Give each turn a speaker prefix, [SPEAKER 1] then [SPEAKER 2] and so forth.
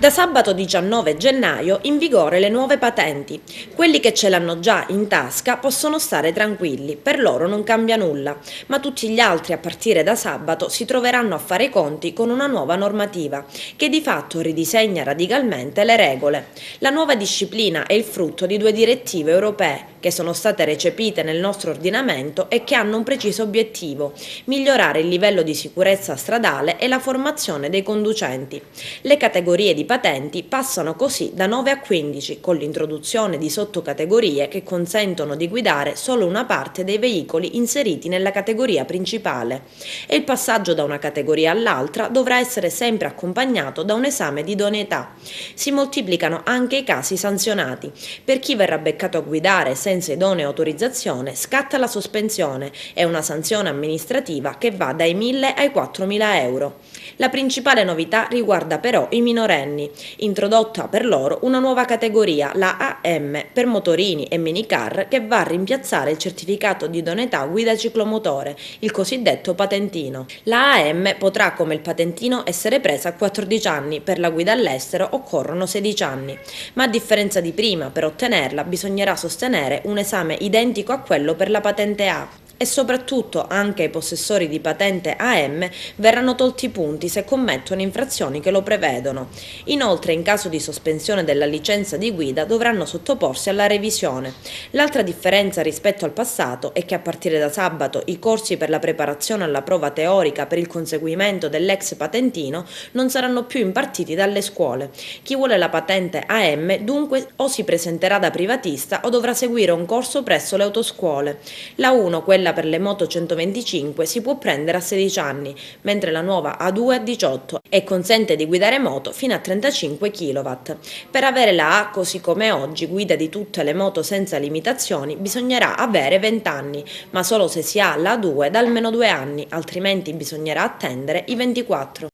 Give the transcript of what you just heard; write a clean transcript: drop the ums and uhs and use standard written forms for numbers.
[SPEAKER 1] Da sabato 19 gennaio in vigore le nuove patenti. Quelli che ce l'hanno già in tasca possono stare tranquilli, per loro non cambia nulla, ma tutti gli altri a partire da sabato si troveranno a fare i conti con una nuova normativa che di fatto ridisegna radicalmente le regole. La nuova disciplina è il frutto di due direttive europee che sono state recepite nel nostro ordinamento e che hanno un preciso obiettivo: migliorare il livello di sicurezza stradale e la formazione dei conducenti. Le categorie di patenti passano così da 9 a 15, con l'introduzione di sottocategorie che consentono di guidare solo una parte dei veicoli inseriti nella categoria principale. E il passaggio da una categoria all'altra dovrà essere sempre accompagnato da un esame di idoneità. Si moltiplicano anche i casi sanzionati. Per chi verrà beccato a guidare senza idonea autorizzazione scatta la sospensione e una sanzione amministrativa che va dai 1.000 ai 4.000 euro. La principale novità riguarda però i minorenni, introdotta per loro una nuova categoria, la AM, per motorini e minicar, che va a rimpiazzare il certificato di idoneità guida ciclomotore, il cosiddetto patentino. La AM potrà, come il patentino, essere presa a 14 anni, per la guida all'estero occorrono 16 anni, ma a differenza di prima, per ottenerla bisognerà sostenere un esame identico a quello per la patente A. E soprattutto anche ai possessori di patente AM verranno tolti i punti se commettono infrazioni che lo prevedono. Inoltre, in caso di sospensione della licenza di guida, dovranno sottoporsi alla revisione. L'altra differenza rispetto al passato è che a partire da sabato i corsi per la preparazione alla prova teorica per il conseguimento dell'ex patentino non saranno più impartiti dalle scuole. Chi vuole la patente AM dunque o si presenterà da privatista o dovrà seguire un corso presso le autoscuole. La 1, quella per le moto 125, si può prendere a 16 anni, mentre la nuova A2 a 18 e consente di guidare moto fino a 35 kW. Per avere la A, così come oggi guida di tutte le moto senza limitazioni, bisognerà avere 20 anni, ma solo se si ha la A2 da almeno 2 anni, altrimenti bisognerà attendere i 24.